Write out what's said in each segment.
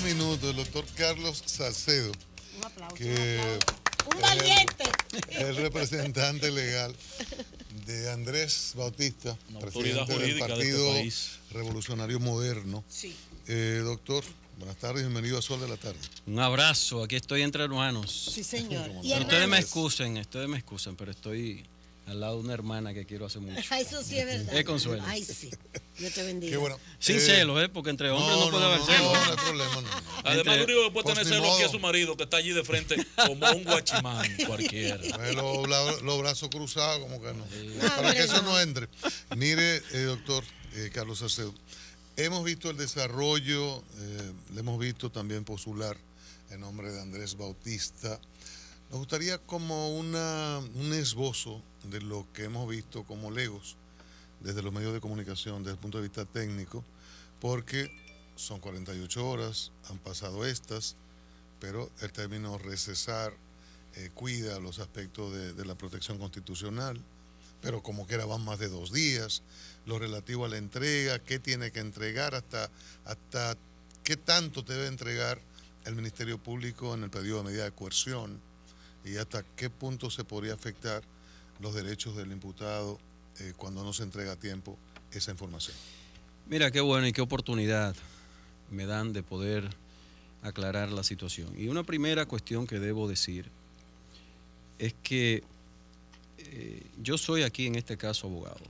minutos, el doctor Carlos Salcedo, Un aplauso, que un valiente. es el representante legal de Andrés Bautista, una autoridad presidente del jurídica Partido de este país. Revolucionario Moderno. Sí. Doctor, buenas tardes, bienvenido a Sol de la Tarde. Un abrazo, aquí estoy entre hermanos. Sí, señor. Y Pero ustedes me hermanas. excusan, pero estoy al lado de una hermana que quiero hace mucho. Eso sí es verdad. Es Consuelo. Ay, sí. Dios te bendiga. Qué bueno. Sin celos, porque entre hombres no puede haber celos. No hay problema, no. Además, lo único que puede Pues tener ni celos aquí modo. es su marido, que está allí de frente como un guachimán cualquiera. Los brazos cruzados, como que no. No, Para que hombre, eso no. no entre. Mire, doctor Carlos Salcedo, hemos visto el desarrollo, le hemos visto también postular en nombre de Andrés Bautista. Nos gustaría como un esbozo de lo que hemos visto como legos desde los medios de comunicación, desde el punto de vista técnico, porque son 48 horas, han pasado estas, pero el término recesar cuida los aspectos de la protección constitucional, pero como quiera van más de 2 días, lo relativo a la entrega, qué tiene que entregar, hasta qué tanto debe entregar el Ministerio Público en el pedido de medida de coerción y hasta qué punto se podría afectar los derechos del imputado cuando no se entrega a tiempo esa información. Mira, qué bueno y qué oportunidad me dan de poder aclarar la situación. Y una primera cuestión que debo decir es que yo soy aquí en este caso abogado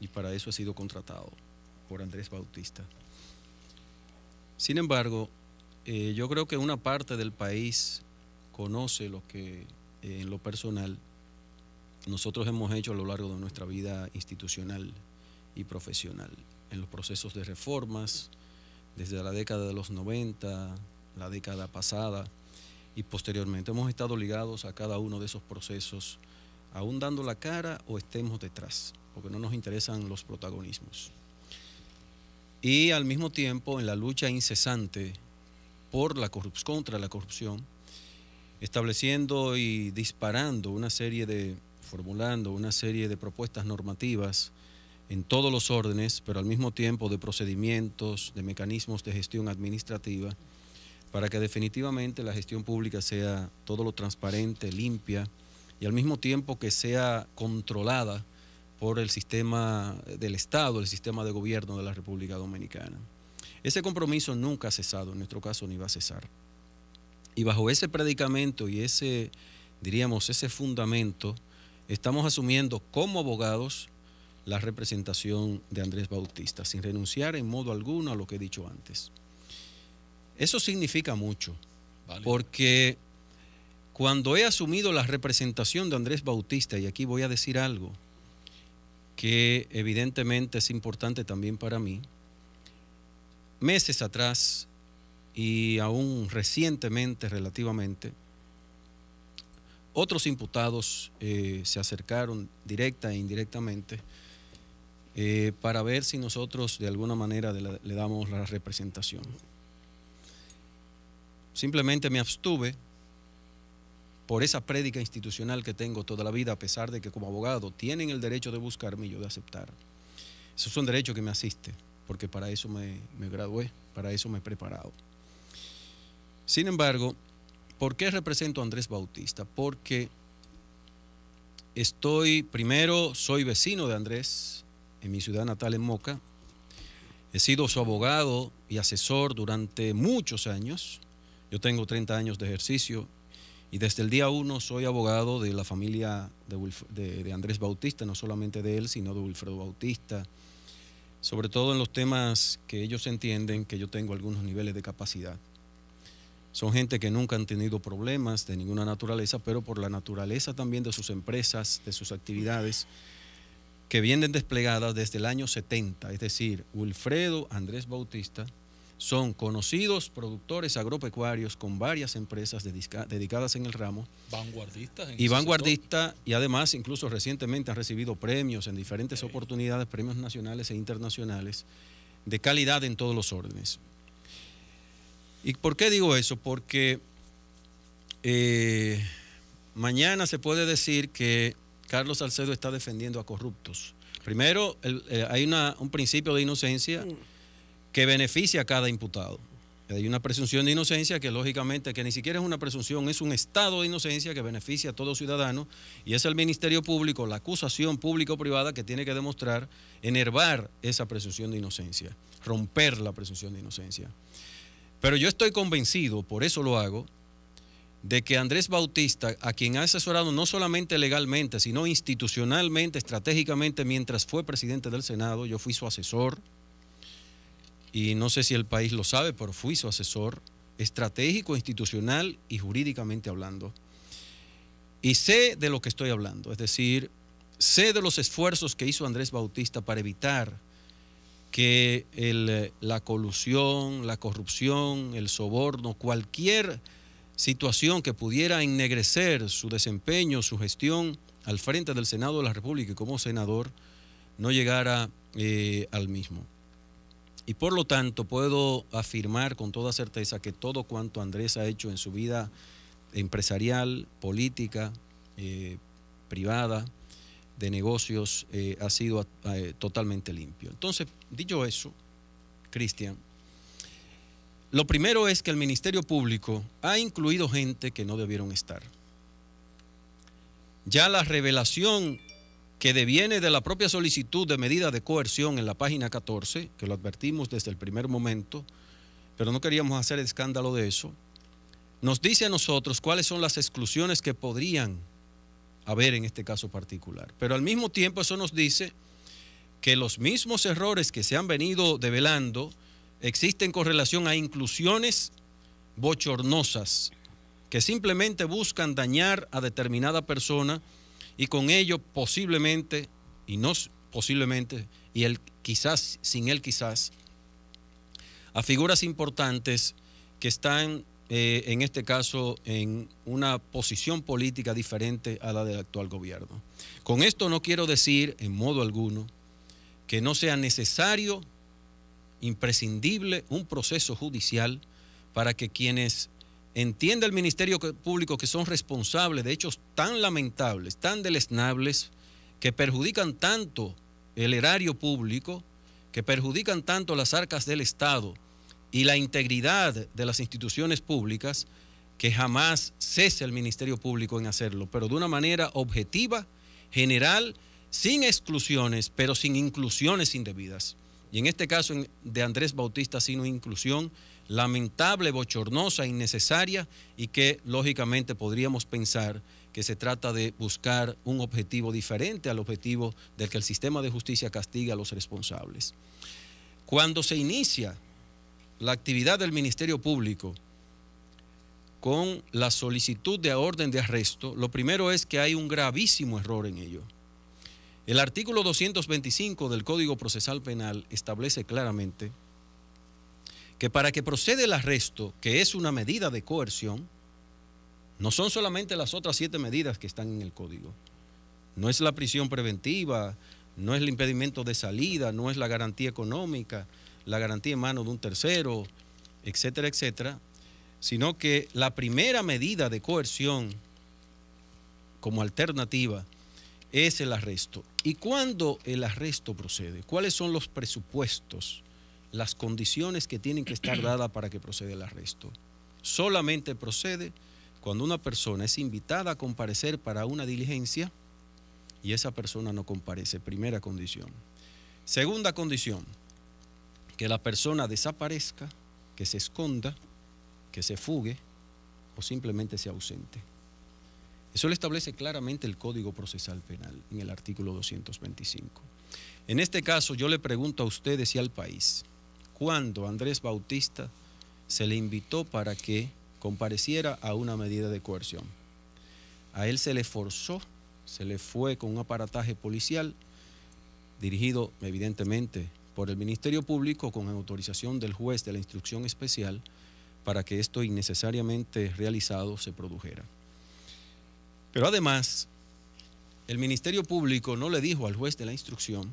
y para eso he sido contratado por Andrés Bautista. Sin embargo, yo creo que una parte del país conoce lo que en lo personal nosotros hemos hecho a lo largo de nuestra vida institucional y profesional, en los procesos de reformas, desde la década de los 90, la década pasada y posteriormente. Hemos estado ligados a cada uno de esos procesos, aún dando la cara o estemos detrás, porque no nos interesan los protagonismos. Y al mismo tiempo, en la lucha incesante por contra la corrupción, estableciendo y formulando una serie de propuestas normativas en todos los órdenes, pero al mismo tiempo de procedimientos, de mecanismos de gestión administrativa, para que definitivamente la gestión pública sea todo lo transparente, limpia, y al mismo tiempo que sea controlada por el sistema del Estado, el sistema de gobierno de la República Dominicana. Ese compromiso nunca ha cesado, en nuestro caso ni va a cesar. Y bajo ese predicamento y ese fundamento, estamos asumiendo como abogados la representación de Andrés Bautista, sin renunciar en modo alguno a lo que he dicho antes. Eso significa mucho, porque cuando he asumido la representación de Andrés Bautista, y aquí voy a decir algo que evidentemente es importante también para mí, meses atrás y aún recientemente, relativamente, otros imputados se acercaron directa e indirectamente para ver si nosotros de alguna manera le damos la representación. Simplemente me abstuve por esa prédica institucional que tengo toda la vida, a pesar de que como abogado tienen el derecho de buscarme y yo de aceptar. Eso es un derecho que me asiste, porque para eso me gradué, para eso me he preparado. Sin embargo, ¿por qué represento a Andrés Bautista? Porque soy vecino de Andrés en mi ciudad natal, en Moca. He sido su abogado y asesor durante muchos años. Yo tengo 30 años de ejercicio y desde el día 1 soy abogado de la familia de Andrés Bautista, no solamente de él, sino de Wilfredo Bautista, sobre todo en los temas que ellos entienden que yo tengo algunos niveles de capacidad. Son gente que nunca han tenido problemas de ninguna naturaleza, pero por la naturaleza también de sus empresas, de sus actividades, que vienen desplegadas desde el año 70. Es decir, Wilfredo, Andrés Bautista, son conocidos productores agropecuarios con varias empresas dedicadas en el ramo. Vanguardistas. Y además, incluso recientemente han recibido premios en diferentes oportunidades, premios nacionales e internacionales, de calidad en todos los órdenes. ¿Y por qué digo eso? Porque mañana se puede decir que Carlos Salcedo está defendiendo a corruptos. Primero, hay un principio de inocencia que beneficia a cada imputado. Hay una presunción de inocencia que lógicamente que ni siquiera es una presunción, es un estado de inocencia que beneficia a todo ciudadano y es el Ministerio Público, la acusación pública o privada que tiene que demostrar, enervar esa presunción de inocencia, romper la presunción de inocencia. Pero yo estoy convencido, por eso lo hago, de que Andrés Bautista, a quien ha asesorado no solamente legalmente, sino institucionalmente, estratégicamente, mientras fue presidente del Senado, yo fui su asesor, y no sé si el país lo sabe, pero fui su asesor estratégico, institucional y jurídicamente hablando. Y sé de lo que estoy hablando, es decir, sé de los esfuerzos que hizo Andrés Bautista para evitar que la colusión, la corrupción, el soborno, cualquier situación que pudiera ennegrecer su desempeño, su gestión al frente del Senado de la República y como senador, no llegara al mismo. Y por lo tanto puedo afirmar con toda certeza que todo cuanto Andrés ha hecho en su vida empresarial, política, privada, de negocios, ha sido totalmente limpio. Entonces, dicho eso, Cristian, lo primero es que el Ministerio Público ha incluido gente que no debieron estar. Ya la revelación que deviene de la propia solicitud de medida de coerción en la página 14, que lo advertimos desde el primer momento, pero no queríamos hacer escándalo de eso, nos dice a nosotros cuáles son las exclusiones que podrían haber en este caso particular. Pero al mismo tiempo eso nos dice que los mismos errores que se han venido develando existen con relación a inclusiones bochornosas que simplemente buscan dañar a determinada persona y con ello posiblemente, y no posiblemente, y él quizás, sin él quizás, a figuras importantes que están en este caso en una posición política diferente a la del actual gobierno. Con esto no quiero decir en modo alguno que no sea necesario, imprescindible, un proceso judicial para que quienes entienda el Ministerio Público que son responsables de hechos tan lamentables, tan deleznables, que perjudican tanto el erario público, que perjudican tanto las arcas del Estado y la integridad de las instituciones públicas, que jamás cese el Ministerio Público en hacerlo, pero de una manera objetiva, general, sin exclusiones, pero sin inclusiones indebidas. Y en este caso de Andrés Bautista, sino inclusión lamentable, bochornosa, innecesaria y que lógicamente podríamos pensar que se trata de buscar un objetivo diferente al objetivo del que el sistema de justicia castiga a los responsables. Cuando se inicia la actividad del Ministerio Público con la solicitud de orden de arresto, lo primero es que hay un gravísimo error en ello. El artículo 225 del Código Procesal Penal establece claramente que para que proceda el arresto, que es una medida de coerción, no son solamente las otras 7 medidas que están en el Código. No es la prisión preventiva, no es el impedimento de salida, no es la garantía económica, la garantía en manos de un tercero, etcétera, etcétera, sino que la primera medida de coerción como alternativa es el arresto. ¿Y cuándo el arresto procede? ¿Cuáles son los presupuestos, las condiciones que tienen que estar dadas para que proceda el arresto? Solamente procede cuando una persona es invitada a comparecer para una diligencia y esa persona no comparece, primera condición. Segunda condición, que la persona desaparezca, que se esconda, que se fugue o simplemente sea ausente. Eso lo establece claramente el Código Procesal Penal en el artículo 225. En este caso yo le pregunto a ustedes y al país, ¿cuándo a Andrés Bautista se le invitó para que compareciera a una medida de coerción? A él se le forzó, se le fue con un aparataje policial dirigido evidentemente por el Ministerio Público con autorización del juez de la instrucción especial para que esto innecesariamente realizado se produjera. Pero además, el Ministerio Público no le dijo al juez de la instrucción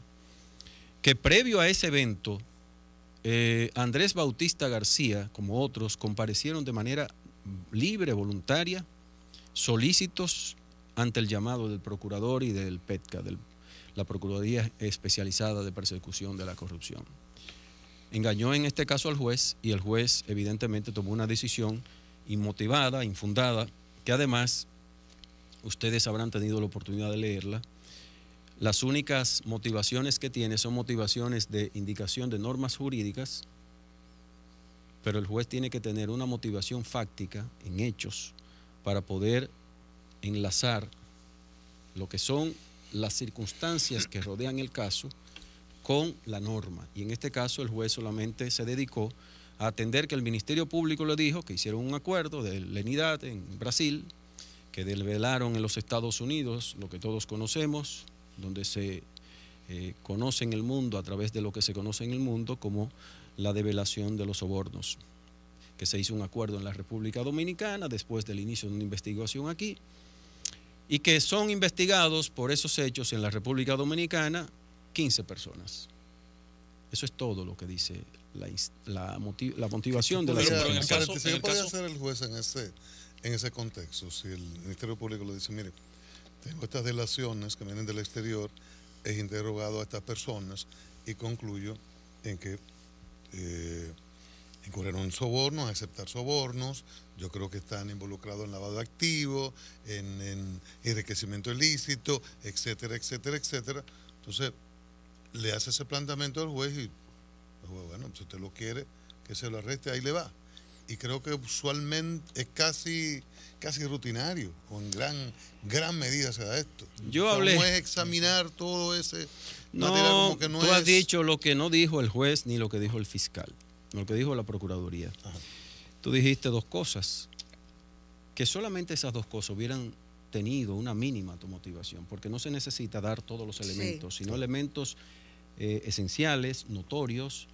que previo a ese evento, Andrés Bautista García, como otros, comparecieron de manera libre, voluntaria, solícitos ante el llamado del procurador y del PETCA, la Procuraduría Especializada de Persecución de la Corrupción. engañó en este caso al juez y el juez evidentemente tomó una decisión inmotivada, infundada, que además ustedes habrán tenido la oportunidad de leerla. Las únicas motivaciones que tiene son motivaciones de indicación de normas jurídicas, pero el juez tiene que tener una motivación fáctica en hechos para poder enlazar lo que son las circunstancias que rodean el caso con la norma. Y en este caso el juez solamente se dedicó a atender que el Ministerio Público le dijo que hicieron un acuerdo de lenidad en Brasil, que develaron en los Estados Unidos lo que todos conocemos, donde se conoce en el mundo, a través de lo que se conoce en el mundo como la develación de los sobornos, que se hizo un acuerdo en la República Dominicana después del inicio de una investigación aquí, y que son investigados por esos hechos en la República Dominicana 15 personas. Eso es todo lo que dice la motivación de la sentencia. ¿Qué podría hacer el juez en ese contexto? Si el Ministerio Público le dice, mire, tengo estas delaciones que vienen del exterior, he interrogado a estas personas y concluyo en que incurrieron en sobornos, a aceptar sobornos, yo creo que están involucrados en lavado de activos, en enriquecimiento ilícito, etcétera, etcétera, etcétera. Entonces, le hace ese planteamiento al juez y, bueno, si usted lo quiere, que se lo arreste, ahí le va. Y creo que usualmente es casi rutinario, o en gran medida se da esto. Yo hablé. No es examinar todo ese material como que no tú has dicho lo que no dijo el juez ni lo que dijo el fiscal, lo que dijo la Procuraduría. Ajá. Tú dijiste dos cosas, que solamente esas dos cosas hubieran tenido una mínima motivación, porque no se necesita dar todos los elementos, sino elementos esenciales, notorios,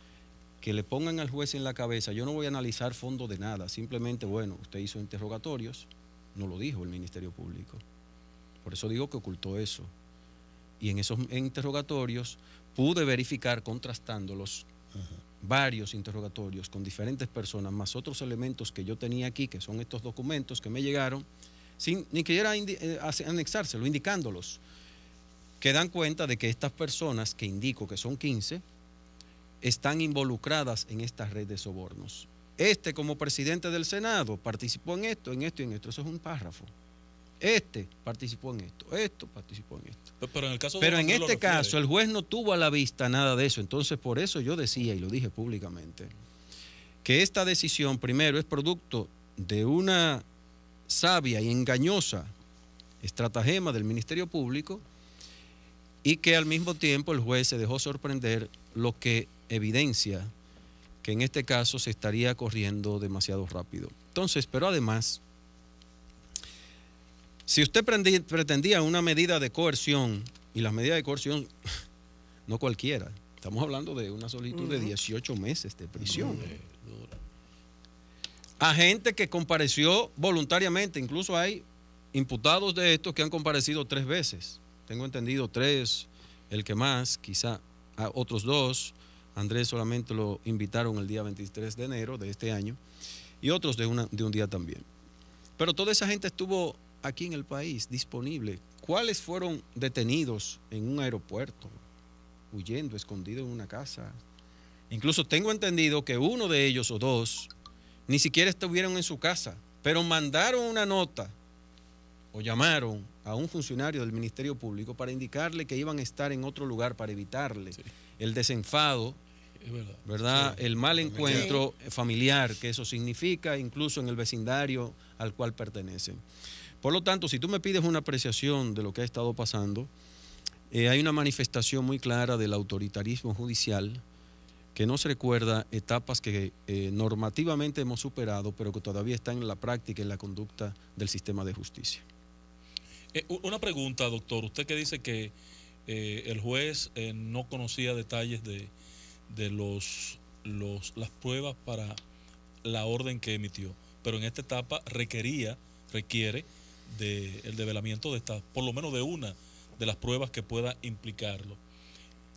que le pongan al juez en la cabeza. Yo no voy a analizar fondo de nada, simplemente, bueno, usted hizo interrogatorios, no lo dijo el Ministerio Público. Por eso digo que ocultó eso. Y en esos interrogatorios pude verificar, contrastándolos, varios interrogatorios con diferentes personas, más otros elementos que yo tenía aquí, que son estos documentos que me llegaron, sin ni siquiera anexárselo, indicándolos, que dan cuenta de que estas personas, que indico que son 15, están involucradas en esta red de sobornos. Como presidente del Senado, participó en esto, en esto y en esto. Eso es un párrafo. Participó en esto participó en esto. Pero en este caso, el juez no tuvo a la vista nada de eso. Entonces, por eso yo decía, y lo dije públicamente, que esta decisión, primero, es producto de una sabia y engañosa estratagema del Ministerio Público, y que al mismo tiempo el juez se dejó sorprender, lo que evidencia que en este caso se estaría corriendo demasiado rápido. Entonces, pero además, si usted pretendía una medida de coerción, y las medidas de coerción, no cualquiera, estamos hablando de una solicitud de 18 meses de prisión. A gente que compareció voluntariamente, incluso hay imputados de estos que han comparecido 3 veces. Tengo entendido 3, el que más, quizá a otros 2. Andrés solamente lo invitaron el día 23 de enero de este año, y otros de un día también. Pero toda esa gente estuvo aquí en el país disponible. ¿Cuáles fueron detenidos en un aeropuerto, huyendo, escondido en una casa? Incluso tengo entendido que uno de ellos o 2 ni siquiera estuvieron en su casa, pero mandaron una nota o llamaron a un funcionario del Ministerio Público para indicarle que iban a estar en otro lugar para evitarle el desenfado, ¿verdad? Sí. El mal encuentro familiar que eso significa, incluso en el vecindario al cual pertenecen. Por lo tanto, si tú me pides una apreciación de lo que ha estado pasando, hay una manifestación muy clara del autoritarismo judicial, que no se recuerda etapas que normativamente hemos superado, pero que todavía están en la práctica y en la conducta del sistema de justicia. Una pregunta, doctor. Usted que dice que el juez no conocía detalles de las pruebas para la orden que emitió, pero en esta etapa requiere del develamiento de esta, por lo menos de una de las pruebas que pueda implicarlo.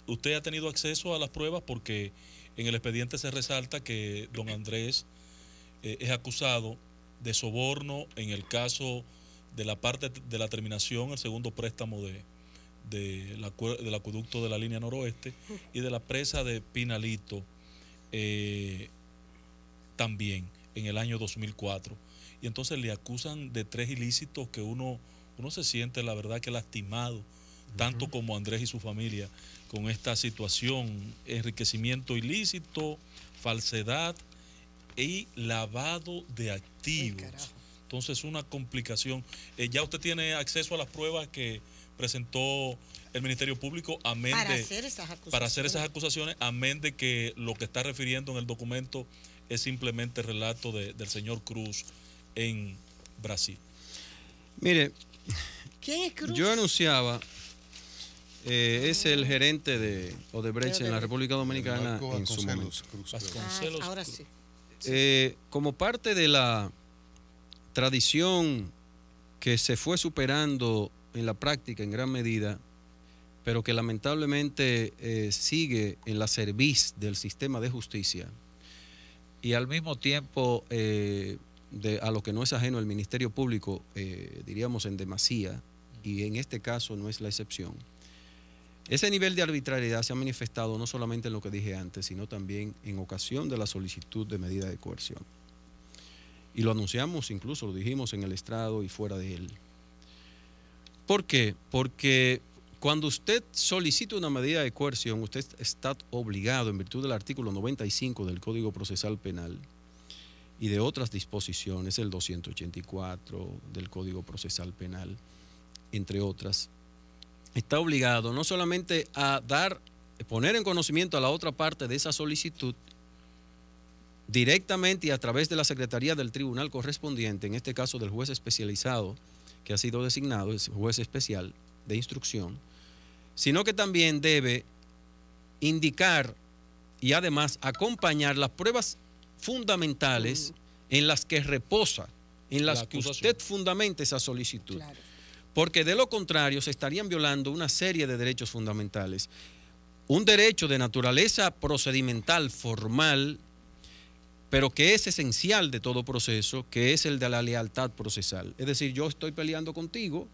¿Usted ha tenido acceso a las pruebas? Porque en el expediente se resalta que don Andrés es acusado de soborno en el caso de la parte de la terminación, el segundo préstamo del acueducto de la línea noroeste y de la presa de Pinalito. también en el año 2004. Y entonces le acusan de 3 ilícitos que uno se siente, la verdad, que lastimado, tanto como Andrés y su familia, con esta situación: enriquecimiento ilícito, falsedad y lavado de activos. Entonces, una complicación. Ya usted tiene acceso a las pruebas que presentó el Ministerio Público para hacer esas acusaciones, amén de que lo que está refiriendo en el documento es simplemente el relato del señor Cruz en Brasil. Mire, ¿quién es Cruz? Yo anunciaba, es el gerente de Odebrecht en la República Dominicana en su momento. Ahora sí. Como parte de la tradición que se fue superando en la práctica en gran medida, pero que lamentablemente sigue en la cerviz del sistema de justicia, y al mismo tiempo a lo que no es ajeno el Ministerio Público, diríamos en demasía, y en este caso no es la excepción. Ese nivel de arbitrariedad se ha manifestado no solamente en lo que dije antes, sino también en ocasión de la solicitud de medida de coerción. Y lo anunciamos, incluso lo dijimos en el estrado y fuera de él. ¿Por qué? Porque cuando usted solicita una medida de coerción, usted está obligado, en virtud del artículo 95 del Código Procesal Penal y de otras disposiciones, el 284 del Código Procesal Penal, entre otras, está obligado no solamente a poner en conocimiento a la otra parte de esa solicitud directamente y a través de la Secretaría del Tribunal correspondiente, en este caso del juez especializado que ha sido designado, es juez especial de instrucción, sino que también debe indicar y además acompañar las pruebas fundamentales en las que reposa, en las que usted fundamente esa solicitud. Claro. Porque de lo contrario se estarían violando una serie de derechos fundamentales. Un derecho de naturaleza procedimental, formal, pero que es esencial de todo proceso, que es el de la lealtad procesal. Es decir, yo estoy peleando contigo,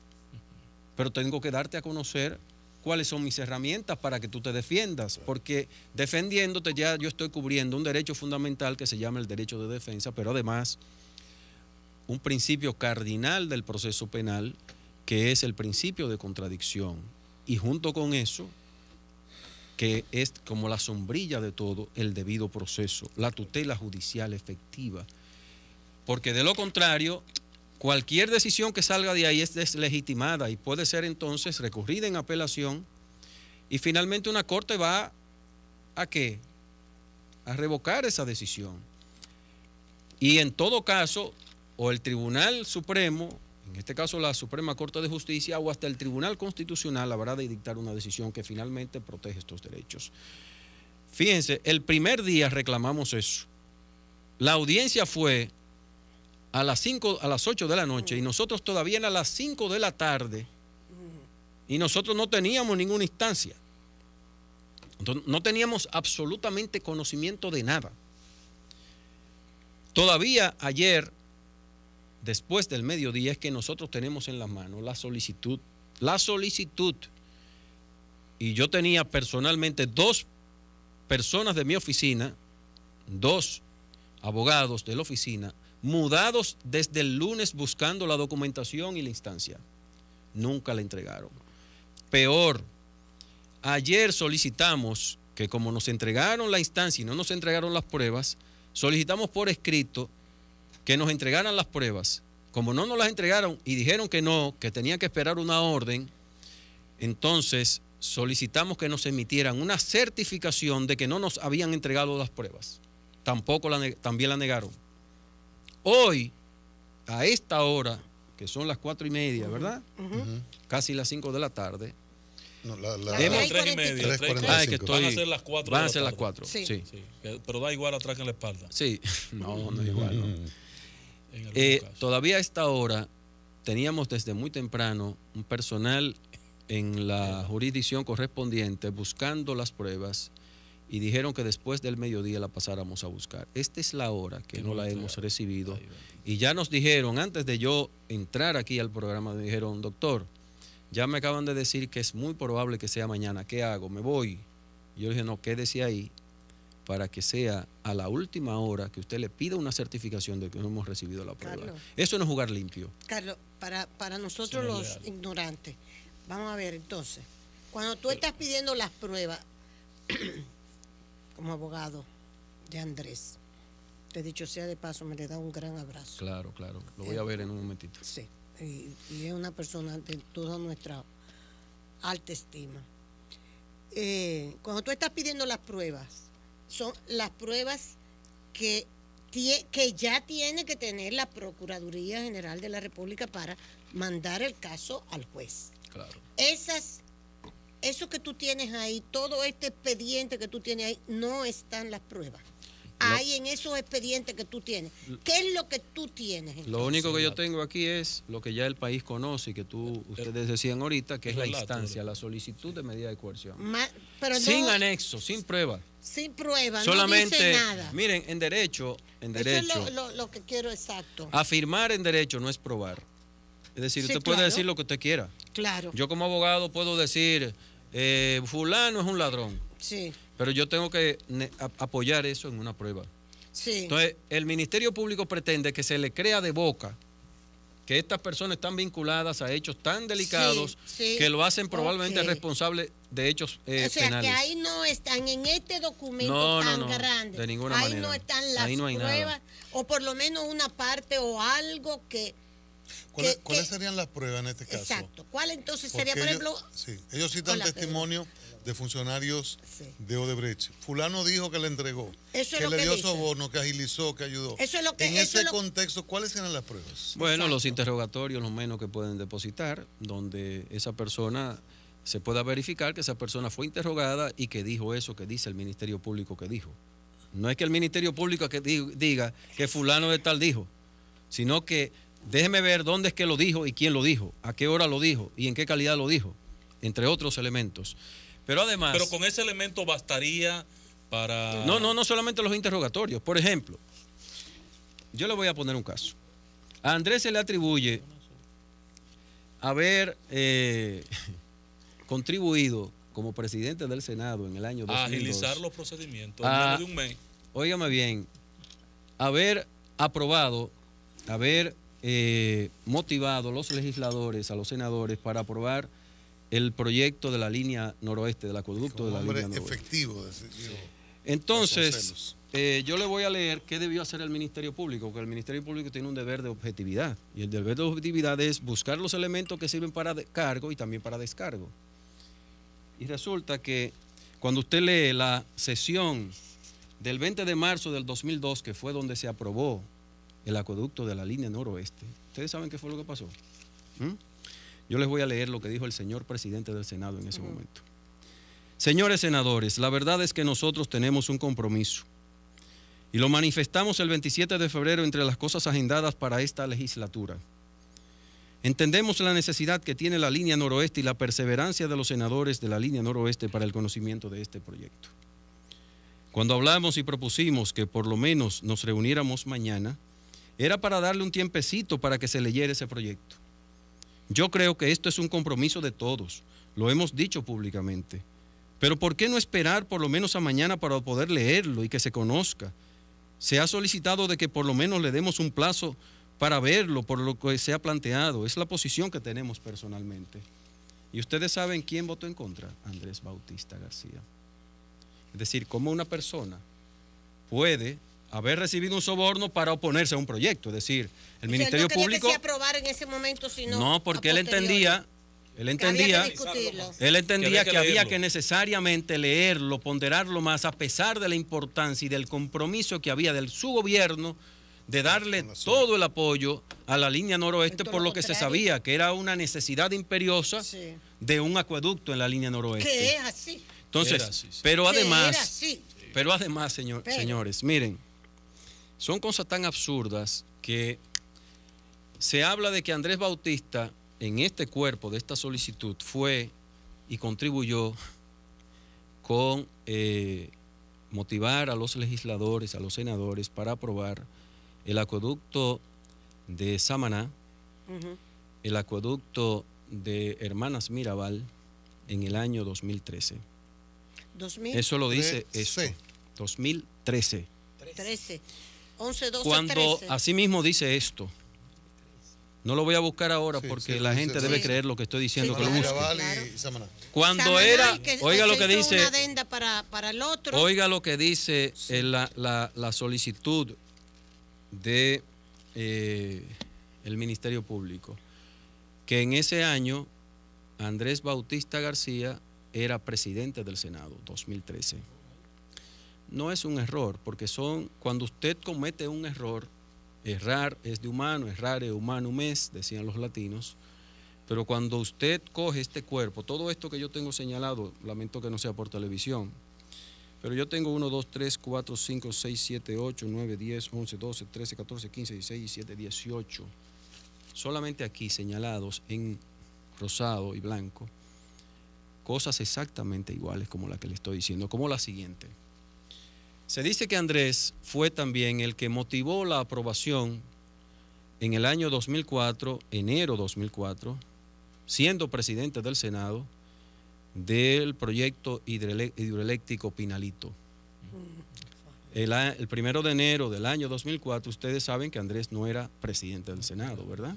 pero tengo que darte a conocer cuáles son mis herramientas para que tú te defiendas, porque defendiéndote ya yo estoy cubriendo un derecho fundamental que se llama el derecho de defensa, pero además un principio cardinal del proceso penal, que es el principio de contradicción, y junto con eso, que es como la sombrilla de todo, el debido proceso, la tutela judicial efectiva, porque de lo contrario, cualquier decisión que salga de ahí es deslegitimada y puede ser entonces recurrida en apelación, y finalmente una corte va ¿a qué? A revocar esa decisión. Y en todo caso, o el Tribunal Supremo, en este caso la Suprema Corte de Justicia, o hasta el Tribunal Constitucional habrá de dictar una decisión que finalmente protege estos derechos. Fíjense, el primer día reclamamos eso. La audiencia fue a las 8 de la noche y nosotros todavía eran a las 5 de la tarde y nosotros no teníamos ninguna instancia. Entonces, no teníamos absolutamente conocimiento de nada. Todavía ayer, después del mediodía, es que nosotros tenemos en las manos la solicitud. Y yo tenía personalmente 2 personas de mi oficina, 2 abogados de la oficina, mudados desde el lunes buscando la documentación y la instancia. Nunca la entregaron. Peor, ayer solicitamos que, como nos entregaron la instancia y no nos entregaron las pruebas, solicitamos por escrito que nos entregaran las pruebas. Como no nos las entregaron y dijeron que no, que tenían que esperar una orden, entonces solicitamos que nos emitieran una certificación de que no nos habían entregado las pruebas. También la negaron. Hoy, a esta hora, que son las 4:30, ¿verdad? Casi las 5 de la tarde. No, las 3:30. 3:45. Van a ser las 4. Van a ser las 4, sí. Sí. Pero da igual atrás que en la espalda. Sí, no es igual. No. Todavía a esta hora teníamos desde muy temprano un personal en la jurisdicción correspondiente buscando las pruebas y dijeron que después del mediodía la pasáramos a buscar. Esta es la hora que no la hemos recibido. Y ya nos dijeron, antes de yo entrar aquí al programa, me dijeron, doctor, ya me acaban de decir que es muy probable que sea mañana. ¿Qué hago? ¿Me voy? Y yo dije, no, quédese ahí, para que sea a la última hora que usted le pida una certificación de que no hemos recibido la prueba. Carlos, eso no es jugar limpio. Carlos, para nosotros los ignorantes, vamos a ver entonces, cuando tú estás pidiendo las pruebas como abogado de Andrés, te he dicho sea de paso, me le da un gran abrazo. Claro, lo voy a ver en un momentito. Sí, y es una persona de toda nuestra alta estima. Cuando tú estás pidiendo las pruebas, son las pruebas que ya tiene que tener la Procuraduría General de la República para mandar el caso al juez. Claro. Eso que tú tienes ahí, todo este expediente que tú tienes ahí, no están las pruebas. Hay en esos expedientes que tú tienes. ¿Qué es lo que tú tienes? Entonces? Lo único que yo tengo aquí es lo que ya el país conoce y que ustedes decían ahorita, que es la instancia, la solicitud de medida de coerción. Pero sin anexo, sin prueba. Sin prueba, solamente, no dice nada. Miren, en derecho, eso es lo que quiero exacto. Afirmar en derecho no es probar. Es decir, usted puede decir lo que usted quiera. Claro. Yo como abogado puedo decir, fulano es un ladrón. Sí. Pero yo tengo que apoyar eso en una prueba. Sí. Entonces, el Ministerio Público pretende que se le crea de boca que estas personas están vinculadas a hechos tan delicados que lo hacen probablemente responsable de hechos penales. O sea, que ahí no están en este documento tan grande. De ninguna manera. Ahí no están las pruebas, o por lo menos una parte o algo que... ¿Cuáles serían las pruebas en este caso? Exacto. ¿Cuál entonces sería, por ejemplo? Ellos citan testimonio de funcionarios de Odebrecht. Fulano dijo que le entregó, que le dio soborno, que agilizó, que ayudó. En ese contexto, ¿cuáles eran las pruebas? Bueno, los interrogatorios, lo menos que pueden depositar, donde esa persona se pueda verificar que esa persona fue interrogada y que dijo eso que dice el Ministerio Público que dijo. No es que el Ministerio Público que diga que fulano de tal dijo, sino que déjeme ver dónde es que lo dijo y quién lo dijo, a qué hora lo dijo y en qué calidad lo dijo, entre otros elementos. Pero además... Pero con ese elemento bastaría para... No solamente los interrogatorios. Por ejemplo, yo le voy a poner un caso. A Andrés se le atribuye haber contribuido como presidente del Senado en el año 2002. A agilizar los procedimientos en menos de un mes. Óigame bien, haber aprobado, haber motivado a los legisladores, a los senadores para aprobar el proyecto de la línea noroeste, del acueducto de la línea noroeste. Efectivo. Entonces, yo le voy a leer qué debió hacer el Ministerio Público, porque el Ministerio Público tiene un deber de objetividad, y el deber de objetividad es buscar los elementos que sirven para cargo y también para descargo. Y resulta que cuando usted lee la sesión del 20 de marzo del 2002, que fue donde se aprobó el acueducto de la línea noroeste, ¿ustedes saben qué fue lo que pasó? Yo les voy a leer lo que dijo el señor presidente del Senado en ese momento. Señores senadores, la verdad es que nosotros tenemos un compromiso y lo manifestamos el 27 de febrero entre las cosas agendadas para esta legislatura. Entendemos la necesidad que tiene la línea noroeste y la perseverancia de los senadores de la línea noroeste para el conocimiento de este proyecto. Cuando hablamos y propusimos que por lo menos nos reuniéramos mañana, era para darle un tiempecito para que se leyera ese proyecto. Yo creo que esto es un compromiso de todos, lo hemos dicho públicamente. Pero ¿por qué no esperar por lo menos a mañana para poder leerlo y que se conozca? Se ha solicitado de que por lo menos le demos un plazo para verlo por lo que se ha planteado. Es la posición que tenemos personalmente. Y ustedes saben quién votó en contra, Andrés Bautista García. Es decir, cómo una persona puede haber recibido un soborno para oponerse a un proyecto. Es decir, el Ministerio Público... No quería que se aprobara en ese momento, sino... No, porque él entendía que había que necesariamente leerlo, ponderarlo más, a pesar de la importancia y del compromiso que había de su gobierno de darle todo el apoyo a la línea noroeste, por lo que se sabía que era una necesidad imperiosa de un acueducto en la línea noroeste. Que es así. Entonces, pero además, señores, miren, son cosas tan absurdas que se habla de que Andrés Bautista en este cuerpo de esta solicitud fue y contribuyó con motivar a los legisladores, a los senadores para aprobar el acueducto de Samaná, el acueducto de Hermanas Mirabal en el año 2013. Eso lo dice esto. 2013. 13. 11, 12, Cuando 13. asimismo dice esto. No lo voy a buscar ahora Sí, porque sí, la sí, gente sí. debe creer lo que estoy diciendo, Sí, que lo busque. Mirabal Claro. y Samaná. Cuando Samaná, era, y oiga lo se que hizo dice, una adenda para el otro. oiga lo que dice la solicitud de el Ministerio Público, que en ese año Andrés Bautista García era presidente del Senado, 2013. No es un error, porque cuando usted comete un error, errar es de humano, errare humanum est, decían los latinos, pero cuando usted coge este cuerpo, todo esto que yo tengo señalado, lamento que no sea por televisión, pero yo tengo 1, 2, 3, 4, 5, 6, 7, 8, 9, 10, 11, 12, 13, 14, 15, 16, 17, 18, solamente aquí señalados en rosado y blanco, cosas exactamente iguales como la que le estoy diciendo, como la siguiente. Se dice que Andrés fue también el que motivó la aprobación en el año 2004, enero 2004, siendo presidente del Senado, del proyecto hidroeléctrico Pinalito. El 1 de enero del año 2004, ustedes saben que Andrés no era presidente del Senado, ¿verdad?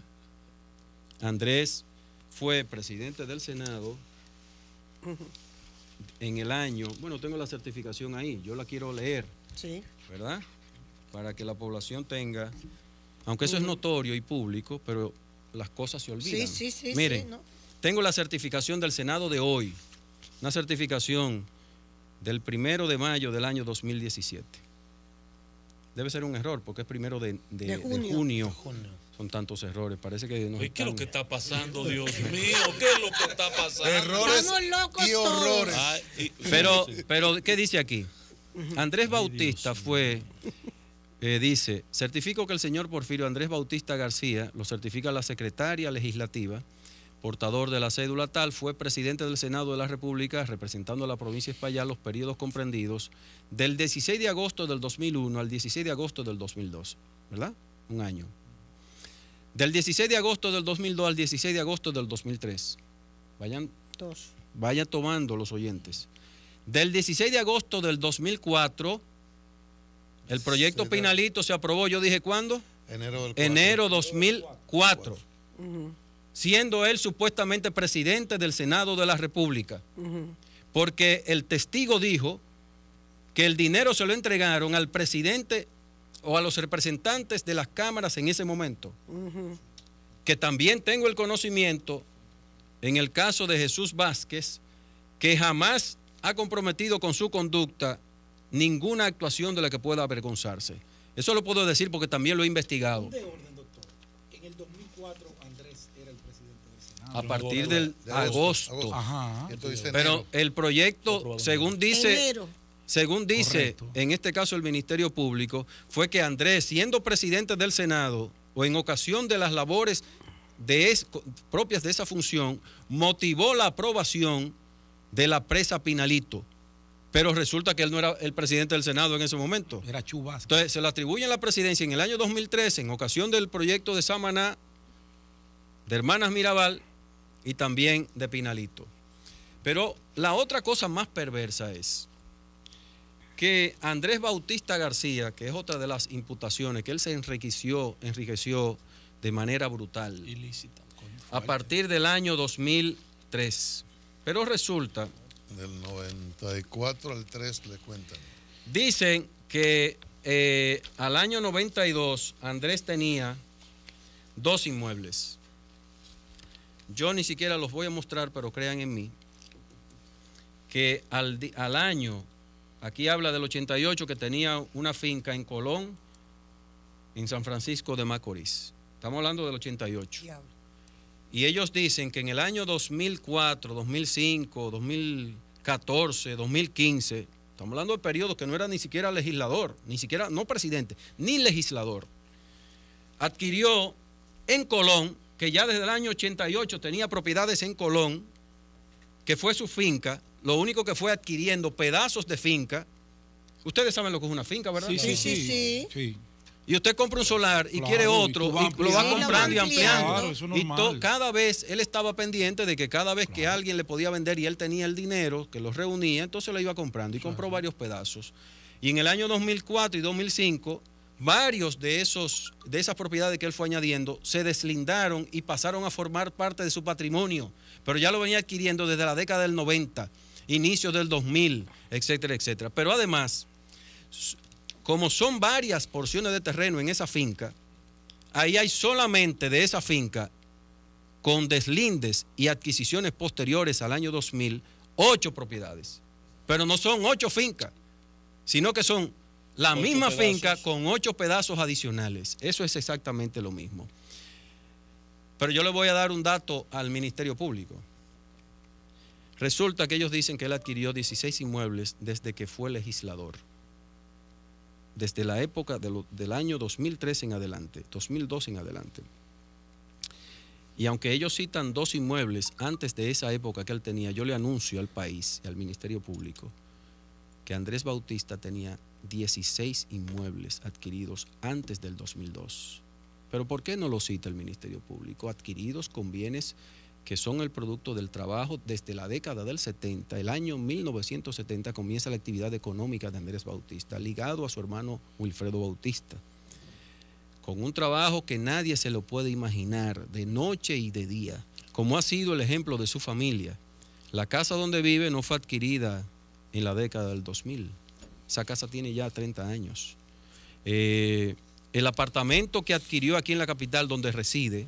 Andrés fue presidente del Senado en el año, bueno, tengo la certificación ahí, yo la quiero leer, Sí. ¿verdad? Para que la población tenga, aunque eso es notorio y público, pero las cosas se olvidan. Sí. Miren, Sí, ¿no? tengo la certificación del Senado de hoy, una certificación del 1 de mayo del año 2017. Debe ser un error porque es 1 de junio. Son tantos errores, parece que nos ¿Qué es lo están- que está pasando, Dios mío? ¿Qué es lo que está pasando? Errores Estamos locos y horrores. Ay, Pero, ¿qué dice aquí? Andrés Bautista dice, certifico que el señor Porfirio Andrés Bautista García, lo certifica la secretaria legislativa, portador de la cédula tal, fue presidente del Senado de la República, representando a la provincia de Espaillat los periodos comprendidos del 16 de agosto del 2001 al 16 de agosto del 2002, ¿verdad? Un año. Del 16 de agosto del 2002 al 16 de agosto del 2003. Vayan tomando los oyentes. Del 16 de agosto del 2004, el proyecto Pinalito se aprobó, yo dije, ¿cuándo? Enero 2004. Siendo él supuestamente presidente del Senado de la República. Porque el testigo dijo que el dinero se lo entregaron al presidente o a los representantes de las cámaras en ese momento. Que también tengo el conocimiento, en el caso de Jesús Vázquez, que jamás ha comprometido con su conducta ninguna actuación de la que pueda avergonzarse. Eso lo puedo decir porque también lo he investigado. De orden, doctor. En el 2004 Andrés era el presidente del Senado. A partir del agosto. Ajá. Pero el proyecto, según dice... Enero. Según dice, Correcto. en este caso el Ministerio Público, fue que Andrés, siendo presidente del Senado, o en ocasión de las labores propias de esa función, motivó la aprobación de la presa Pinalito. Pero resulta que él no era el presidente del Senado en ese momento. Era Chubasco. Entonces se le atribuye la presidencia en el año 2013, en ocasión del proyecto de Samaná, de Hermanas Mirabal y también de Pinalito. Pero la otra cosa más perversa es que Andrés Bautista García, que es otra de las imputaciones, que él se enriqueció de manera brutal ilícita. a partir del año 2003. Pero resulta, Del 94 al 3 le cuentan. dicen que al año 92 Andrés tenía 2 inmuebles. Yo ni siquiera los voy a mostrar, pero crean en mí, que al año... Aquí habla del 88 que tenía una finca en Colón, en San Francisco de Macorís. Estamos hablando del 88. Diablo. Y ellos dicen que en el año 2004, 2005, 2014, 2015, estamos hablando de periodos que no era ni siquiera legislador, ni siquiera, no presidente, ni legislador, adquirió en Colón, que ya desde el año 88 tenía propiedades en Colón, que fue su finca. Lo único que fue adquiriendo pedazos de finca. Ustedes saben lo que es una finca, ¿verdad? Sí. Y usted compra un solar y Claro, quiere y otro, tú vas y lo va ampliando. comprando y ampliando. Claro, eso es Y normal. cada vez él estaba pendiente de que cada vez que alguien le podía vender y él tenía el dinero, que los reunía, entonces lo iba comprando y compró varios pedazos. Y en el año 2004 y 2005, varios de esas propiedades que él fue añadiendo se deslindaron y pasaron a formar parte de su patrimonio, pero ya lo venía adquiriendo desde la década del 90, inicios del 2000, etcétera, etcétera. Pero además, como son varias porciones de terreno en esa finca, ahí hay solamente de esa finca, con deslindes y adquisiciones posteriores al año 2000, 8 propiedades. Pero no son 8 fincas, sino que son la misma finca con 8 pedazos adicionales. Eso es exactamente lo mismo. Pero yo le voy a dar un dato al Ministerio Público. Resulta que ellos dicen que él adquirió 16 inmuebles desde que fue legislador. Desde la época del año 2003 en adelante, 2002 en adelante. Y aunque ellos citan 2 inmuebles antes de esa época que él tenía, yo le anuncio al país y al Ministerio Público que Andrés Bautista tenía 16 inmuebles adquiridos antes del 2002. ¿Pero por qué no lo cita el Ministerio Público? Adquiridos con bienes que son el producto del trabajo desde la década del 70. El año 1970 comienza la actividad económica de Andrés Bautista, ligado a su hermano Wilfredo Bautista, con un trabajo que nadie se lo puede imaginar, de noche y de día, como ha sido el ejemplo de su familia. La casa donde vive no fue adquirida en la década del 2000. Esa casa tiene ya 30 años. El apartamento que adquirió aquí en la capital donde reside,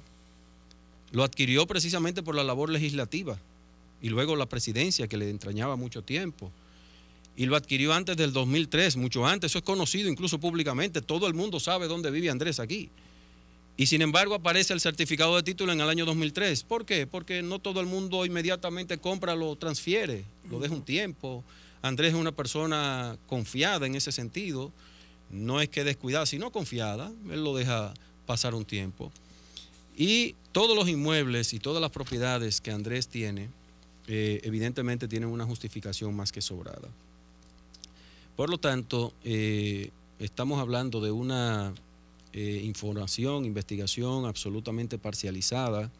lo adquirió precisamente por la labor legislativa y luego la presidencia que le entrañaba mucho tiempo. Y lo adquirió antes del 2003, mucho antes. Eso es conocido incluso públicamente. Todo el mundo sabe dónde vive Andrés aquí. Y sin embargo aparece el certificado de título en el año 2003. ¿Por qué? Porque no todo el mundo inmediatamente compra, lo transfiere, lo deja un tiempo. Andrés es una persona confiada en ese sentido. No es que descuidada, sino confiada. Él lo deja pasar un tiempo. Y todos los inmuebles y todas las propiedades que Andrés tiene, evidentemente tienen una justificación más que sobrada. Por lo tanto, estamos hablando de una información, investigación absolutamente parcializada,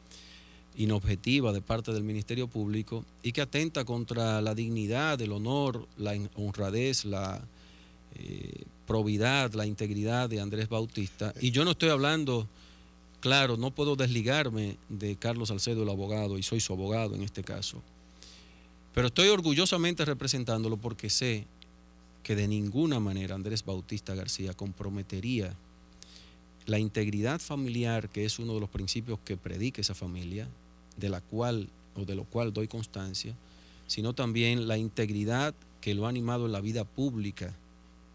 inobjetiva de parte del Ministerio Público y que atenta contra la dignidad, el honor, la honradez, la probidad, la integridad de Andrés Bautista. Y yo no estoy hablando, claro, no puedo desligarme de Carlos Salcedo, el abogado, y soy su abogado en este caso. Pero estoy orgullosamente representándolo porque sé que de ninguna manera Andrés Bautista García comprometería la integridad familiar, que es uno de los principios que predica esa familia, de lo cual doy constancia, sino también la integridad que lo ha animado en la vida pública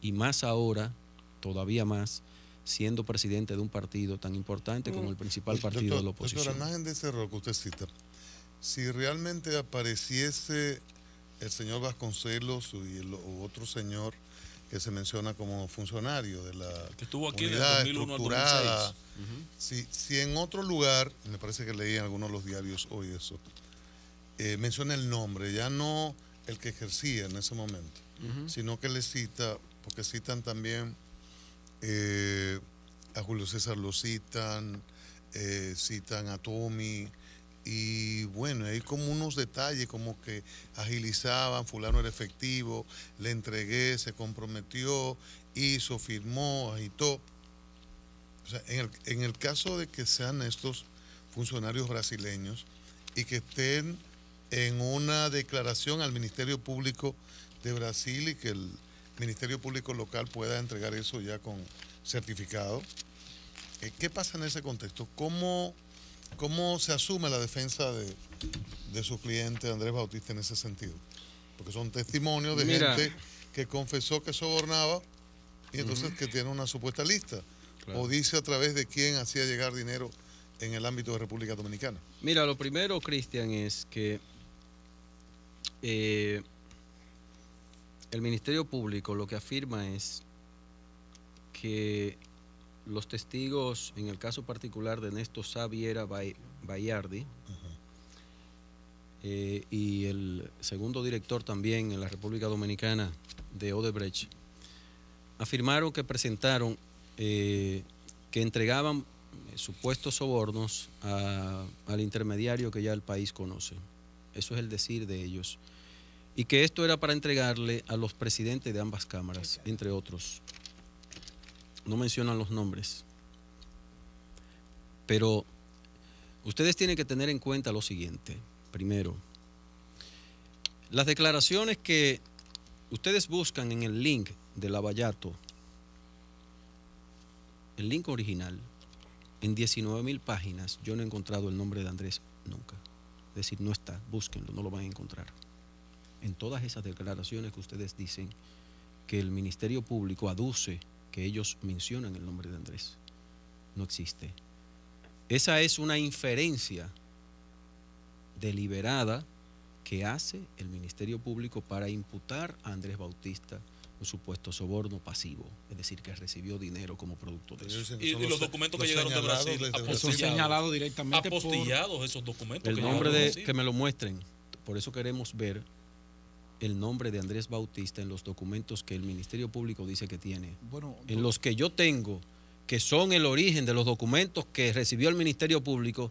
y más ahora, todavía más, siendo presidente de un partido tan importante como el principal partido de la oposición. Doctor, al margen de ese error que usted cita, si realmente apareciese el señor Vasconcelos y el otro señor que se menciona como funcionario de la que estuvo aquí unidad del 2001 estructurada, al 2006. Si en otro lugar, me parece que leí en algunos de los diarios hoy eso, menciona el nombre, ya no el que ejercía en ese momento, sino que le cita, porque citan también a Julio César, lo citan, citan a Tommy, y bueno, hay como unos detalles como que agilizaban, fulano era efectivo, le entregué, se comprometió, hizo, firmó, agitó. O sea, en el caso de que sean estos funcionarios brasileños y que estén en una declaración al Ministerio Público de Brasil y que el Ministerio Público local pueda entregar eso ya con certificado, ¿qué pasa en ese contexto? ¿Cómo se asume la defensa de su cliente Andrés Bautista en ese sentido? Porque son testimonios de gente que confesó que sobornaba y entonces que tiene una supuesta lista. Claro. O dice a través de quién hacía llegar dinero en el ámbito de República Dominicana. Mira, lo primero, Cristian, es que el Ministerio Público lo que afirma es que los testigos, en el caso particular de Néstor Xaviera Bayardi, y el segundo director también en la República Dominicana de Odebrecht, afirmaron que presentaron que entregaban supuestos sobornos al intermediario que ya el país conoce. Eso es el decir de ellos. y que esto era para entregarle a los presidentes de ambas cámaras, entre otros. No mencionan los nombres. Pero ustedes tienen que tener en cuenta lo siguiente. Primero, las declaraciones que ustedes buscan en el link de Lavallato, el link original, en 19.000 páginas, yo no he encontrado el nombre de Andrés nunca. Es decir, no está, búsquenlo, no lo van a encontrar. En todas esas declaraciones que ustedes dicen que el Ministerio Público aduce que ellos mencionan el nombre de Andrés, no existe. Esa es una inferencia deliberada que hace el Ministerio Público para imputar a Andrés Bautista un supuesto soborno pasivo, es decir, que recibió dinero como producto de eso. Y los documentos que llegaron de Brasil, Son señalados directamente apostillados esos documentos. El que nombre llegaron de de, Brasil. que me lo muestren. Por eso queremos ver el nombre de Andrés Bautista en los documentos que el Ministerio Público dice que tiene. Bueno, En los que yo tengo, que son el origen de los documentos que recibió el Ministerio Público,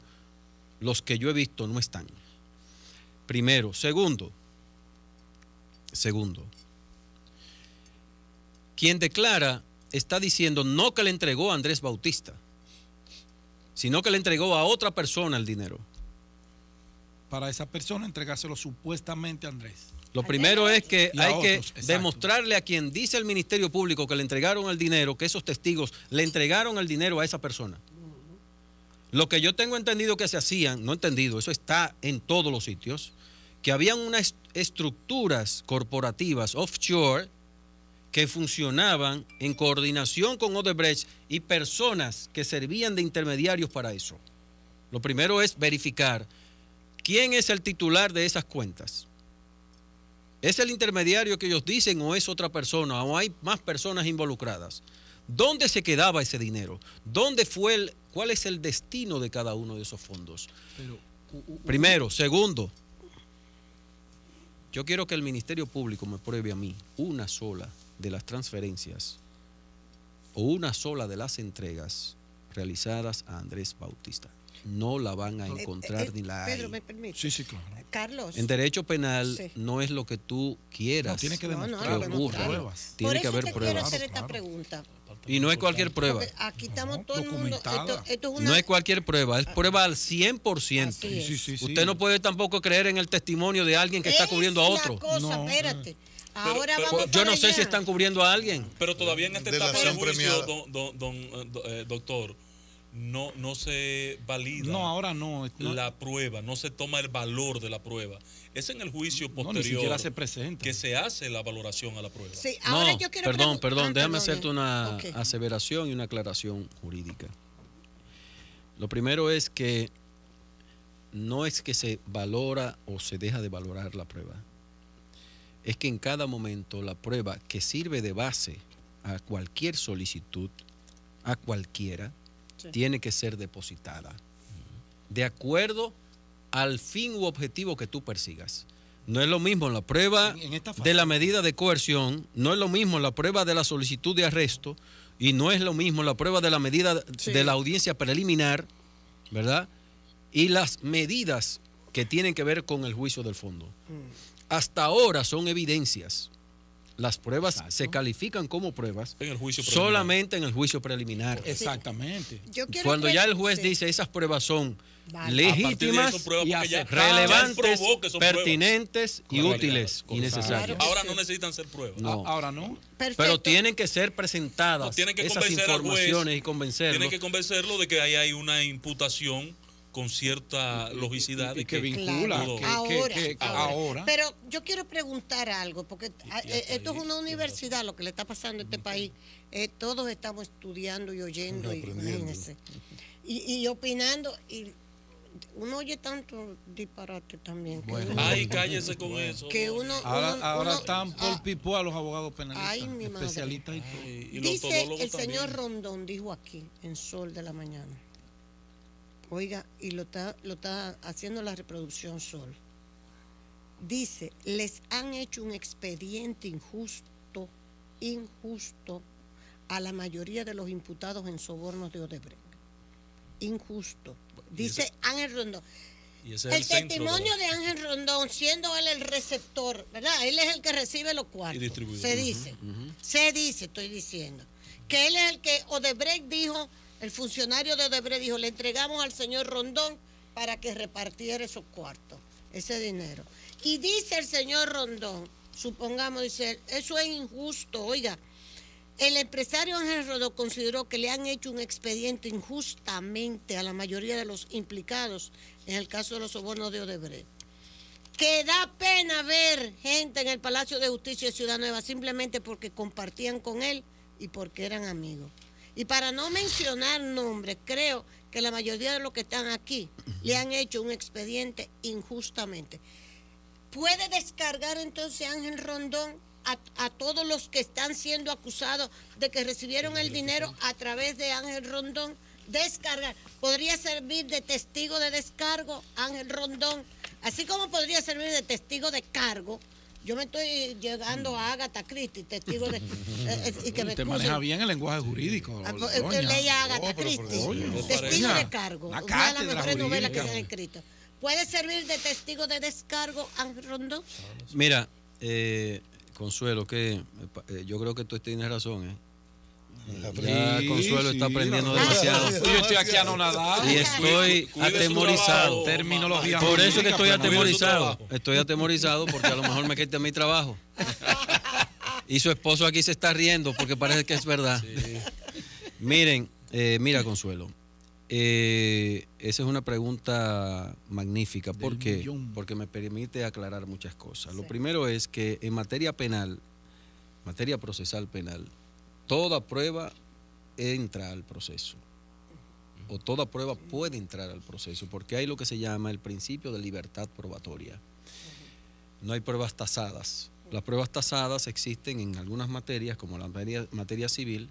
los que yo he visto no están. Primero. Segundo, quien declara está diciendo no que le entregó a Andrés Bautista, sino que le entregó a otra persona el dinero. para esa persona entregárselo supuestamente a Andrés. Lo primero es que Y a hay que otros, exacto. demostrarle a quien dice el Ministerio Público que le entregaron el dinero, que esos testigos le entregaron el dinero a esa persona. Lo que yo tengo entendido que se hacían, no entendido, eso está en todos los sitios, que habían unas estructuras corporativas offshore que funcionaban en coordinación con Odebrecht y personas que servían de intermediarios para eso. Lo primero es verificar quién es el titular de esas cuentas. ¿Es el intermediario que ellos dicen o es otra persona o hay más personas involucradas? ¿Dónde se quedaba ese dinero? ¿Dónde fue cuál es el destino de cada uno de esos fondos? Pero, Primero. Segundo, yo quiero que el Ministerio Público me pruebe a mí una sola de las transferencias o una sola de las entregas realizadas a Andrés Bautista. No la van a encontrar ni la hay. Pedro, ¿me permite? sí, sí, claro. Carlos. En derecho penal Sí. no es lo que tú quieras No, tiene que No, no, demostrar que no, ocurra. pruebas. Tiene Por que eso haber te quiero pruebas. hacer esta Claro. pregunta. Y no es cualquier prueba. Porque aquí estamos No, todo el mundo. documentada. Esto es una. No es cualquier prueba, es prueba al 100%. Así es. Sí, sí, sí. Usted no puede tampoco creer en el testimonio de alguien que está cubriendo a otro. Es la cosa, No. espérate. Ahora pero- vamos Yo para no sé allá. si están cubriendo a alguien. Pero todavía en esta etapa Delación del juicio, premiada. doctor, no se valida No, ahora no. la prueba, no se toma el valor de la prueba. Es en el juicio No, ni posterior siquiera se presenta. que se hace la valoración a la prueba. Sí, ahora No, yo quiero perdón, déjame hacerte una Ok. aseveración y una aclaración jurídica. Lo primero es que no es que se valora o se deja de valorar la prueba. Es que en cada momento la prueba que sirve de base a cualquier solicitud, a cualquiera, Sí. tiene que ser depositada de acuerdo al fin u objetivo que tú persigas. No es lo mismo la prueba En esta fase. de la medida de coerción, no es lo mismo la prueba de la solicitud de arresto y no es lo mismo la prueba de la medida Sí. de la audiencia preliminar, ¿verdad? Y las medidas que tienen que ver con el juicio del fondo. Hasta ahora son evidencias. Las pruebas Exacto. se califican como pruebas En el juicio preliminar. solamente en el juicio preliminar. Exactamente. Yo quiero Cuando que- ya el juez sí. dice esas pruebas son Vale. A partir de ahí legítimas, son pruebas y porque ya relevantes, probó que son pruebas. pertinentes y Correcto. útiles y Correcto. necesarias. Claro que Ahora sí. no necesitan ser pruebas. No. Ahora no. Perfecto. Pero tienen que ser presentadas No, tienen que esas convencer al juez, informaciones y convencerlos. Tienen que convencerlo de que ahí hay una imputación con cierta logicidad. Y de que vincula. Claro. que ahora. Pero yo quiero preguntar algo, porque hasta esto es ahí, una universidad, lo que le está pasando a este país. Todos estamos estudiando y oyendo, y, Aprendiendo. imagínense, y opinando, y uno oye tanto disparate también. Que Bueno. uno- Ay, cállese con eso. que uno, Ahora uno- están por pipo a los abogados penalistas. Ay, mi madre. Especialistas y todo. Ay, y los Dice todólogos el señor también. Rondón, dijo aquí, en Sol de la Mañana. Oiga, y lo está haciendo la reproducción Sol. Dice, les han hecho un expediente injusto a la mayoría de los imputados en sobornos de Odebrecht. Injusto. Dice Ángel Rondón. Y ese es El centro testimonio de Ángel Rondón, siendo él el receptor, ¿verdad? Él es el que recibe los cuartos. Y distribuidor. Se dice, estoy diciendo, que él es el que Odebrecht dijo, el funcionario de Odebrecht dijo, le entregamos al señor Rondón para que repartiera esos cuartos, ese dinero. Y dice el señor Rondón, supongamos, dice, eso es injusto, oiga, el empresario Ángel Rondón consideró que le han hecho un expediente injustamente a la mayoría de los implicados en el caso de los sobornos de Odebrecht. Que da pena ver gente en el Palacio de Justicia de Ciudad Nueva simplemente porque compartían con él y porque eran amigos. Y para no mencionar nombres, creo que la mayoría de los que están aquí le han hecho un expediente injustamente. ¿Puede descargar entonces Ángel Rondón a todos los que están siendo acusados de que recibieron el dinero a través de Ángel Rondón? Descargar. ¿Podría servir de testigo de descargo Ángel Rondón? Así como podría servir de testigo de cargo. Yo me estoy llegando a Agatha Christie, testigo de... y que me Usted maneja bien el lenguaje jurídico. Leía a Agatha Christie, testigo de cargo. Una de las mejores novelas que se han escrito. ¿Puede servir de testigo de descargo Ángel Rondón? Mira, Consuelo, que yo creo que tú tienes razón, ¿eh? Ya Consuelo está aprendiendo demasiado. Yo estoy aquí anonadado. Y estoy atemorizado. Terminología. Por eso que estoy atemorizado. trabajo. Estoy atemorizado porque a lo mejor me quite mi trabajo. Y su esposo aquí se está riendo porque parece que es verdad. Sí. Miren, mira, Consuelo. Esa es una pregunta magnífica. ¿Por qué? Porque me permite aclarar muchas cosas. Lo primero es que en materia penal, materia procesal penal, toda prueba entra al proceso. O toda prueba puede entrar al proceso, porque hay lo que se llama el principio de libertad probatoria. No hay pruebas tasadas. Las pruebas tasadas existen en algunas materias, como la materia civil,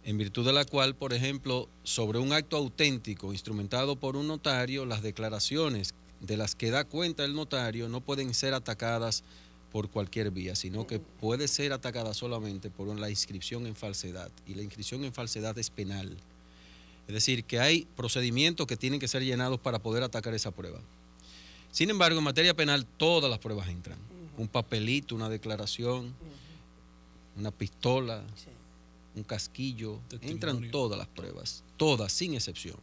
en virtud de la cual, por ejemplo, sobre un acto auténtico instrumentado por un notario, las declaraciones de las que da cuenta el notario no pueden ser atacadas por cualquier vía, sino que puede ser atacada solamente por la inscripción en falsedad, y la inscripción en falsedad es penal. Es decir, que hay procedimientos que tienen que ser llenados para poder atacar esa prueba. Sin embargo, en materia penal todas las pruebas entran. Un papelito, una declaración, una pistola, un casquillo, entran todas las pruebas, todas, sin excepción.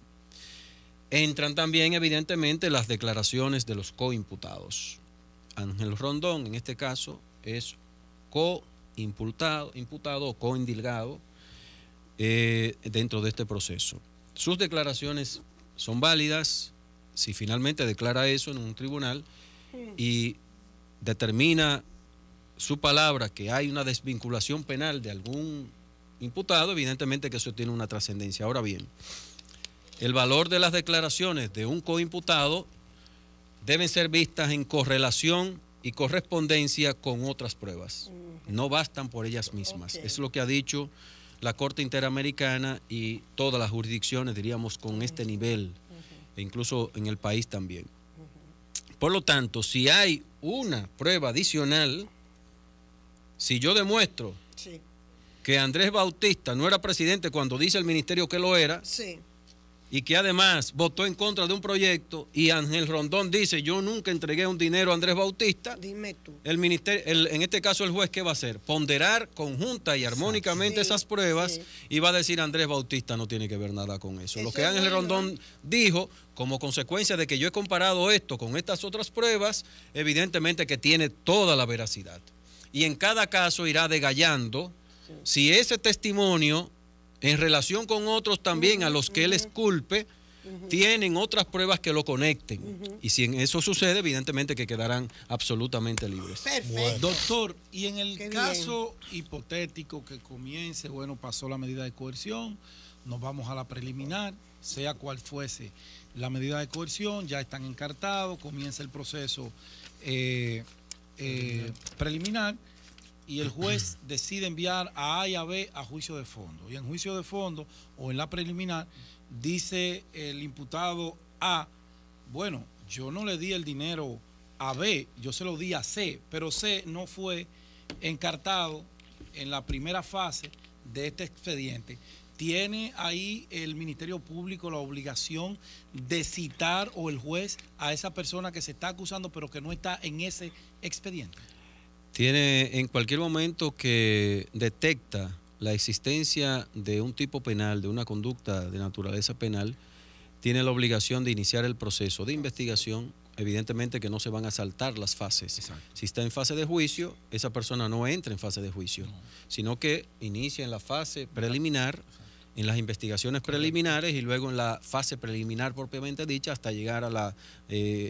Entran también, evidentemente, las declaraciones de los coimputados. Ángel Rondón, en este caso, es coimputado o coindilgado dentro de este proceso. Sus declaraciones son válidas si finalmente declara eso en un tribunal y determina su palabra que hay una desvinculación penal de algún imputado, evidentemente que eso tiene una trascendencia. Ahora bien, el valor de las declaraciones de un coimputado deben ser vistas en correlación y correspondencia con otras pruebas. No bastan por ellas mismas. Es lo que ha dicho la Corte Interamericana y todas las jurisdicciones, diríamos, con este nivel, e incluso en el país también. Por lo tanto, si hay una prueba adicional, si yo demuestro que Andrés Bautista no era presidente cuando dice el ministerio que lo era, y que además votó en contra de un proyecto, y Ángel Rondón dice, yo nunca entregué un dinero a Andrés Bautista, dime tú. El ministerio, en este caso el juez, ¿qué va a hacer? Ponderar conjunta y armónicamente esas pruebas y va a decir Andrés Bautista no tiene que ver nada con eso. Lo que Ángel Rondón dijo, como consecuencia de que yo he comparado esto con estas otras pruebas, evidentemente que tiene toda la veracidad. Y en cada caso irá degallando si ese testimonio, en relación con otros también a los que él esculpe, tienen otras pruebas que lo conecten. Y si en eso sucede, evidentemente que quedarán absolutamente libres. Perfecto. Doctor, y en el caso hipotético que comience, bueno, pasó la medida de coerción, nos vamos a la preliminar, sea cual fuese la medida de coerción, ya están encartados, comienza el proceso preliminar, y el juez decide enviar a A y a B a juicio de fondo. Y en juicio de fondo o en la preliminar dice el imputado A, bueno, yo no le di el dinero a B, yo se lo di a C, pero C no fue encartado en la primera fase de este expediente. ¿tiene ahí el Ministerio Público la obligación de citar o el juez a esa persona que se está acusando pero que no está en ese expediente? Tiene, en cualquier momento que detecta la existencia de un tipo penal, de una conducta de naturaleza penal, tiene la obligación de iniciar el proceso de investigación. Evidentemente que no se van a saltar las fases. Exacto. Si está en fase de juicio, esa persona no entra en fase de juicio, sino que inicia en la fase preliminar, en las investigaciones preliminares y luego en la fase preliminar propiamente dicha hasta llegar a la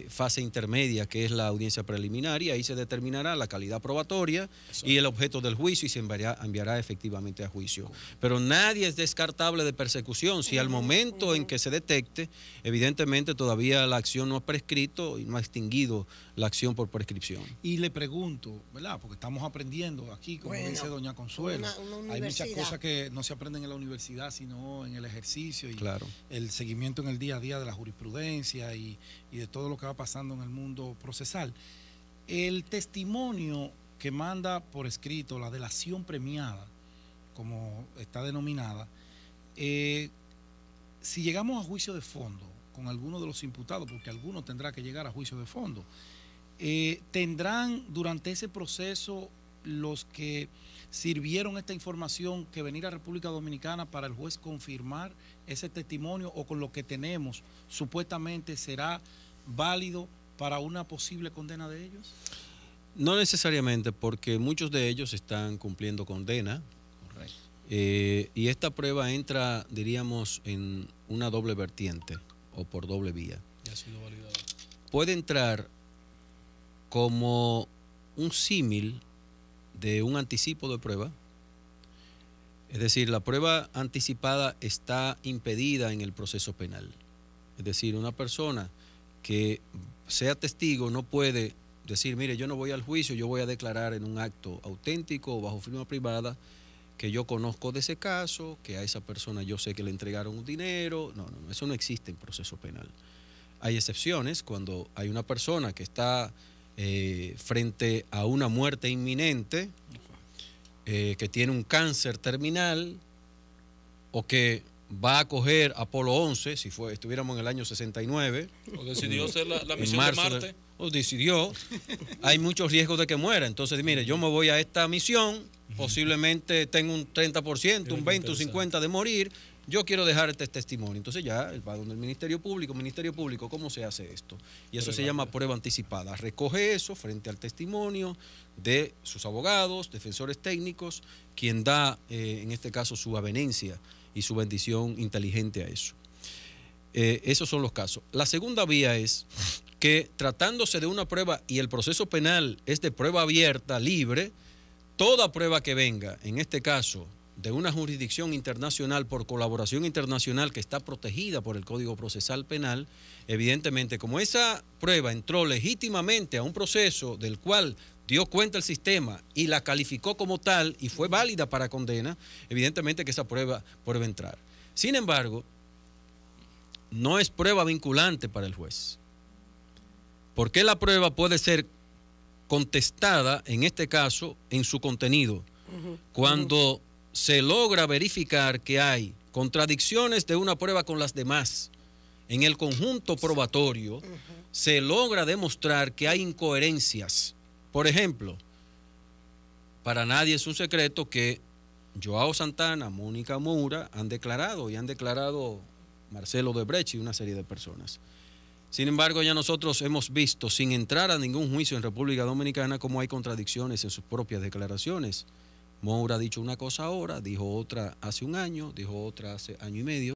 fase intermedia, que es la audiencia preliminar, y ahí se determinará la calidad probatoria y el objeto del juicio y se enviará efectivamente a juicio. Pero nadie es descartable de persecución. Si al momento en que se detecte, evidentemente todavía la acción no ha prescrito y no ha extinguido la acción por prescripción. Y le pregunto, ¿verdad? Porque estamos aprendiendo aquí, como dice doña Consuelo. Una hay muchas universidad. cosas que no se aprenden en la universidad, sino en el ejercicio y Claro. el seguimiento en el día a día de la jurisprudencia y de todo lo que va pasando en el mundo procesal. El testimonio que manda por escrito, la delación premiada, como está denominada, si llegamos a juicio de fondo con alguno de los imputados, porque alguno tendrá que llegar a juicio de fondo, ¿tendrán durante ese proceso los que sirvieron esta información que venir a República Dominicana para el juez confirmar ese testimonio, o con lo que tenemos supuestamente será válido para una posible condena de ellos? No necesariamente, porque muchos de ellos están cumpliendo condena. Correcto. Y esta prueba entra, diríamos, en una doble vertiente o por doble vía. Ya ha sido validado. Puede entrar como un símil de un anticipo de prueba. Es decir, la prueba anticipada está impedida en el proceso penal. Es decir, una persona que sea testigo no puede decir, mire, yo no voy al juicio, yo voy a declarar en un acto auténtico o bajo firma privada que yo conozco de ese caso, que a esa persona yo sé que le entregaron un dinero. No, eso no existe en proceso penal. Hay excepciones cuando hay una persona que está frente a una muerte inminente, que tiene un cáncer terminal o que va a coger Apolo 11, si estuviéramos en el año 69. O decidió hacer la en misión de marzo Marte. o decidió, hay muchos riesgos de que muera. Entonces, mire, yo me voy a esta misión, posiblemente tengo un 30%, un 20, un 50% de morir, yo quiero dejar este testimonio. Entonces ya él va donde el Ministerio Público, ¿cómo se hace esto? Y eso se llama prueba anticipada. Recoge eso frente al testimonio de sus abogados, defensores técnicos, quien da, en este caso, su avenencia y su bendición inteligente a eso. Esos son los casos. La segunda vía es que, tratándose de una prueba y el proceso penal es de prueba abierta, libre, toda prueba que venga, en este caso, de una jurisdicción internacional por colaboración internacional que está protegida por el Código Procesal Penal, evidentemente, como esa prueba entró legítimamente a un proceso del cual dio cuenta el sistema y la calificó como tal y fue válida para condena, evidentemente que esa prueba puede entrar. Sin embargo, no es prueba vinculante para el juez. Porque la prueba puede ser contestada, en este caso, en su contenido. Cuando se logra verificar que hay contradicciones de una prueba con las demás, en el conjunto probatorio, se logra demostrar que hay incoherencias. Por ejemplo, para nadie es un secreto que Joao Santana, Mónica Moura han declarado Marcelo Odebrecht y una serie de personas. Sin embargo, ya nosotros hemos visto, sin entrar a ningún juicio en República Dominicana, cómo hay contradicciones en sus propias declaraciones. Moura ha dicho una cosa ahora, dijo otra hace un año, dijo otra hace año y medio.